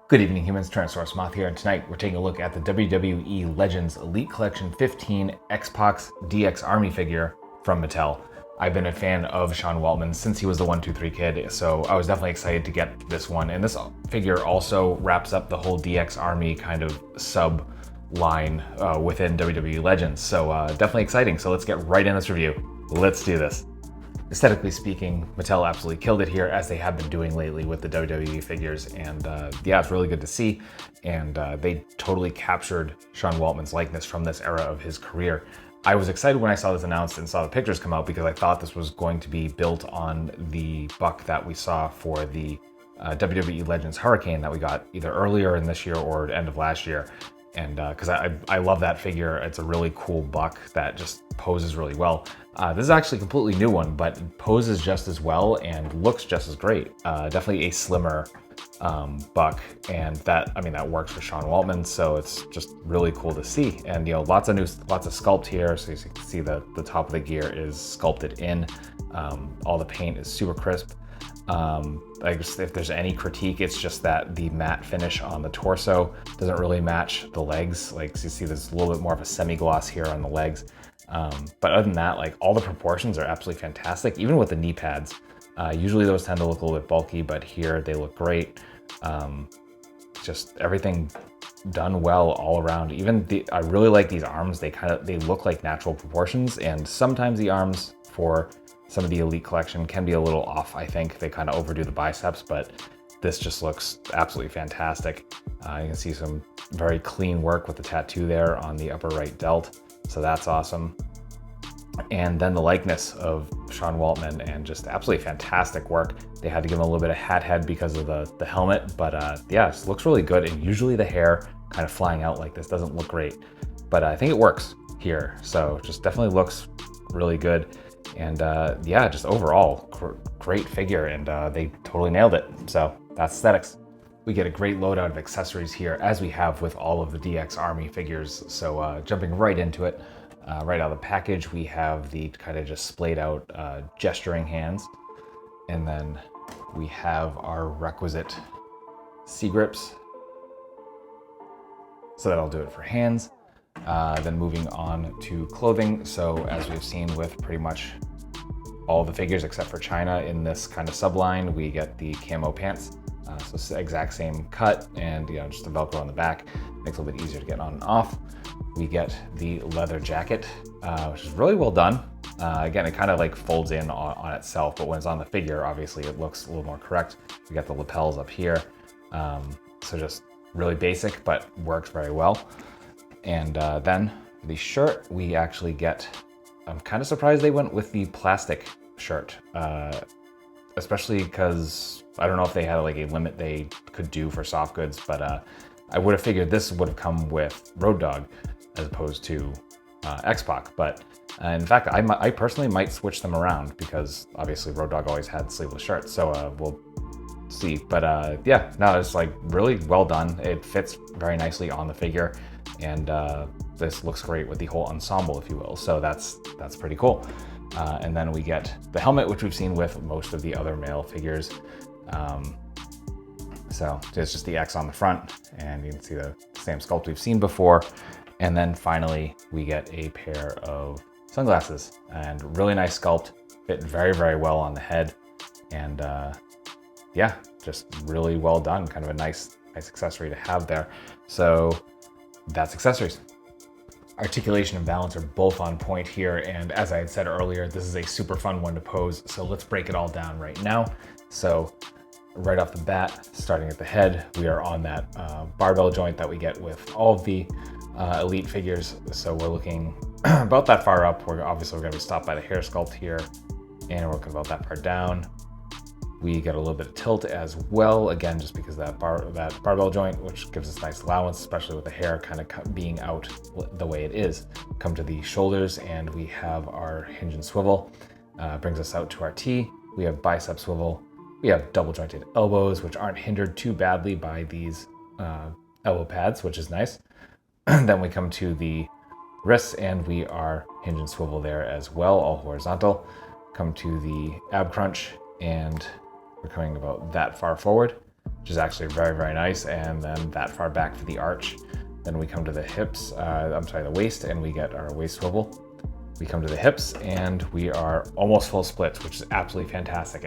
Good evening, humans. Tyrannosaurusmoth here, and tonight we're taking a look at the WWE Legends Elite Collection 15 X-Pac DX Army figure from Mattel. I've been a fan of Sean Waltman since he was the 1-2-3 kid, so I was definitely excited to get this one. And this figure also wraps up the whole DX Army kind of sub line within WWE Legends, so definitely exciting. So let's get right in this review. Let's do this. Aesthetically speaking, Mattel absolutely killed it here, as they have been doing lately with the WWE figures, and yeah, it's really good to see. And they totally captured Sean Waltman's likeness from this era of his career. I was excited when I saw this announced and saw the pictures come out, because I thought this was going to be built on the buck that we saw for the WWE Legends Hurricane that we got either earlier in this year or end of last year. And because I love that figure. It's a really cool buck that just poses really well. This is actually a completely new one, but poses just as well and looks just as great. Definitely a slimmer buck, and that works for Sean Waltman, so it's just really cool to see. And lots of sculpt here, so you can see the top of the gear is sculpted in. All the paint is super crisp. If there's any critique, it's just that the matte finish on the torso doesn't really match the legs. So you see there's a little bit more of a semi-gloss here on the legs. But other than that, all the proportions are absolutely fantastic, even with the knee pads. Usually those tend to look a little bit bulky, but here they look great. Just everything done well all around. I really like these arms. They look like natural proportions, and sometimes the arms for some of the Elite Collection can be a little off. I think they kind of overdo the biceps, but this just looks absolutely fantastic. You can see some very clean work with the tattoo there on the upper right delt, so that's awesome. And then the likeness of Sean Waltman, and just absolutely fantastic work. They had to give him a little bit of hat head because of the helmet, but yeah, it looks really good. And usually the hair kind of flying out like this doesn't look great, but I think it works here. So just definitely looks really good. And yeah, just overall great figure, and they totally nailed it. So that's aesthetics. We get a great loadout of accessories here, as we have with all of the DX Army figures. So jumping right into it, right out of the package, we have the kind of just splayed out gesturing hands. And then we have our requisite C-grips. So that'll do it for hands. Then moving on to clothing. So as we've seen with pretty much all the figures except for China in this kind of subline, we get the Camo Pants. So exact same cut, and just a Velcro on the back. Makes it a little bit easier to get on and off. We get the leather jacket, which is really well done. Again, it kind of folds in on itself, but when it's on the figure, obviously it looks a little more correct. We got the lapels up here. So just really basic, but works very well. And then the shirt, we actually get, I'm kind of surprised they went with the plastic shirt, especially because I don't know if they had a limit they could do for soft goods, but I would have figured this would have come with Road Dogg as opposed to X-Pac. But in fact, I personally might switch them around, because obviously Road Dogg always had sleeveless shirts, so we'll see. But yeah, no, it's really well done. It fits very nicely on the figure. And this looks great with the whole ensemble, if you will. So that's pretty cool. And then we get the helmet, which we've seen with most of the other male figures. So it's just the X on the front, and you can see the same sculpt we've seen before. And then finally, we get a pair of sunglasses, and really nice sculpt, fit very, very well on the head. And yeah, just really well done. Kind of a nice accessory to have there. So that's accessories. Articulation and balance are both on point here, and as I had said earlier, this is a super fun one to pose, so let's break it all down right now. So right off the bat, starting at the head, we are on that barbell joint that we get with all of the Elite figures. So we're looking about that far up. We're going to be stopped by the hair sculpt here, and we're looking about that far down. We get a little bit of tilt as well, again, just because of that barbell joint, which gives us nice allowance, especially with the hair kind of being out the way it is. Come to the shoulders, and we have our hinge and swivel. Brings us out to our T. We have bicep swivel. We have double jointed elbows, which aren't hindered too badly by these elbow pads, which is nice. Then we come to the wrists, and we are hinge and swivel there as well, all horizontal. Come to the ab crunch, and we're coming about that far forward. which is actually very, very nice. And then that far back for the arch. Then we come to the hips, the waist, and we get our waist swivel. We come to the hips and we are almost full splits, which is absolutely fantastic,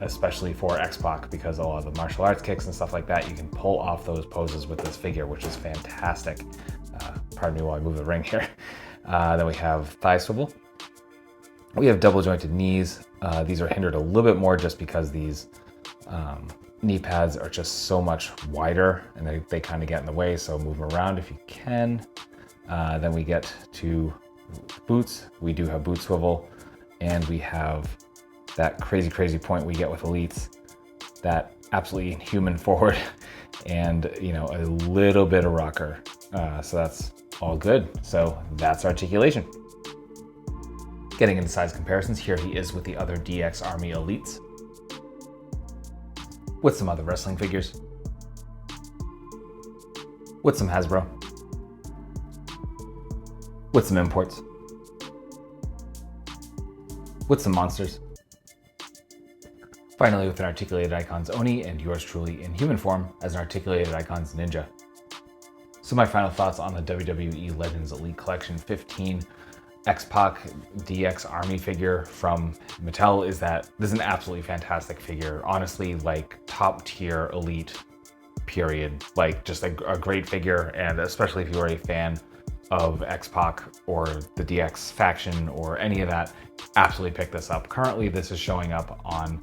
especially for X-Pac, because a lot of the martial arts kicks and stuff like that, you can pull off those poses with this figure, which is fantastic. Pardon me while I move the ring here. Then we have thigh swivel. We have double jointed knees. These are hindered a little bit more just because these knee pads are just so much wider and they kind of get in the way, so move them around if you can. Then we get to boots. We do have boot swivel, and we have that crazy point we get with elites, that absolutely inhuman forward, and a little bit of rocker. So that's all good. So that's articulation. Getting into size comparisons, here he is with the other DX Army elites, with some other wrestling figures, with some Hasbro, with some imports, with some monsters. Finally, with an articulated icons Oni, and yours truly in human form as an articulated icons ninja. So my final thoughts on the WWE Legends Elite Collection 15 X-Pac DX Army figure from Mattel is that this is an absolutely fantastic figure. Honestly, like top tier elite, period. Like just a great figure, and especially if you are a fan of X-Pac or the DX faction or any of that, absolutely pick this up. Currently, this is showing up on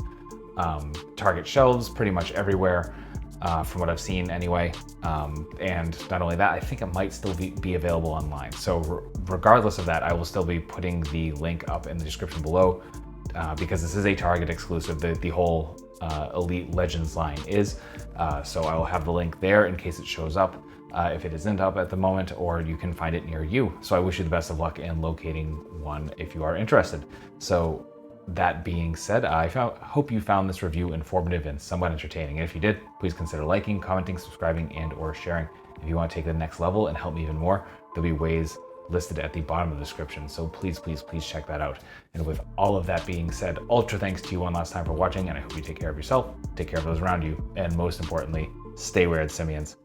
Target shelves pretty much everywhere, from what I've seen anyway. And not only that, I think it might still be available online. So regardless of that, I will still be putting the link up in the description below, because this is a Target exclusive. The whole Elite Legends line is. So I will have the link there in case it shows up. If it isn't up at the moment, or you can find it near you. So I wish you the best of luck in locating one if you are interested. So that being said, I hope you found this review informative and somewhat entertaining. And if you did, please consider liking, commenting, subscribing, and or sharing. If you want to take it to the next level and help me even more, there'll be ways listed at the bottom of the description. So please check that out. And with all of that being said, ultra thanks to you one last time for watching, and I hope you take care of yourself, take care of those around you, and most importantly, stay weird, simians.